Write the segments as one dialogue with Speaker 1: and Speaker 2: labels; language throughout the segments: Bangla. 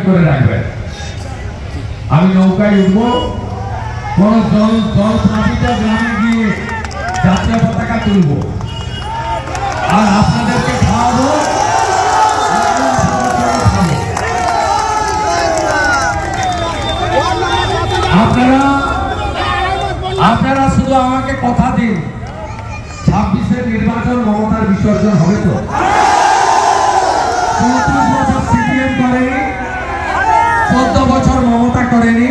Speaker 1: করে রাখবেন। আমি নৌকায় উঠবো, কোন জল প্লাবিত গ্রামে গিয়ে জাতীয় পতাকা তুলবো আর আপনাদেরকে খাওয়াবো। আপনারা শুধু আমাকে কথা দিন, 26-এর নির্বাচন মমতার বিসর্জন হবে তো? 34 বছর সিপিএম করেনি, 14 বছর মমতা করেনি,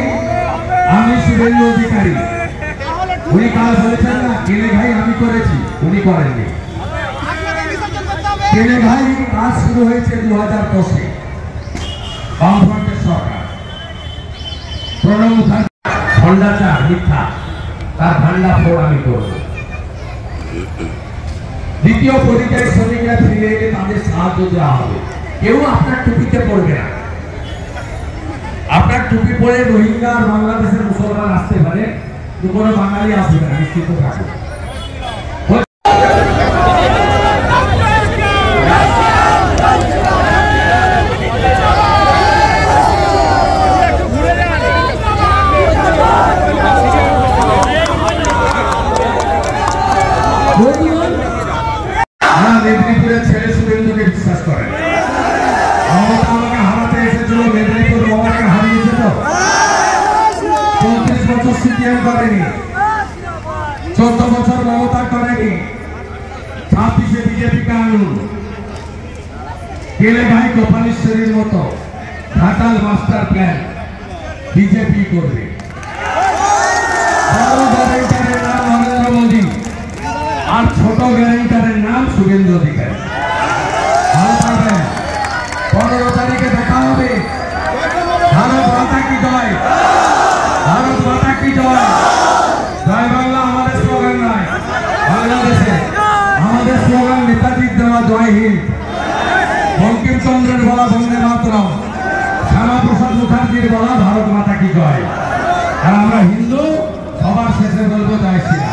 Speaker 1: আমি শুভেন্দু অধিকারী। উনি কাল বলেছেন না কেলে ভাই আমি করেছি, উনি করেননি। কেলে ভাই কাজ শুরু হয়েছে 2010-এ বামফ্রন্টের সরকার। প্রণব মুখার্জি ভণ্ডাচার মিথ্যা, তার ভান্ডা ফোড় আমি করব। দ্বিতীয় পরিযায়ী শ্রমিকরা ফিরে এলে তাদের সাহায্য দেওয়া হবে। কেউ আপনার টুপিতে পড়বে না। আপনার টুপি পরে রোহিঙ্গা আর বাংলাদেশের মুসলমান আসতে পারে, কোনো বাঙালি আসবে না, নিশ্চিত থাকুন। মেদিনীপুরের ছেলে শুভেন্দুকে বিশ্বাস করেন। আমাকে হারাতে এসেছিল, মেদিনীপুর বাবাকে হারিয়েছে তো। 34 বছর সিপিএম করেনি, 14 বছর মমতা করেনি, 26-এ বিজেপিকে আনুন। গেলে ভাই গোপালেশ্বরীর মতো ঘাটাল মাস্টার প্ল্যান বিজেপি করবে। বড় গ্যারেন্টারের নাম নরেন্দ্র মোদী আর ছোট গ্যারেন্টারের নাম শুভেন্দু অধিকারী। ভালো থাকবেন। 15 তারিখে দেখা হবে। ভারত মাতা কি জয়, ভারত মাতা কি জয়। জয় বাংলা আমাদের স্লোগান নয়, বাংলাদেশে আমাদের স্লোগান নেতাজির দেওয়া জয় হিন্দ, বঙ্কিমচন্দ্রের বলা বন্দে মাতরম, শ্যামাপ্রসাদ মুখার্জির বলা ভারত মাতা কি জয়। আর আমরা হিন্দু, সবার শেষে বলবো জয় শ্রী রাম।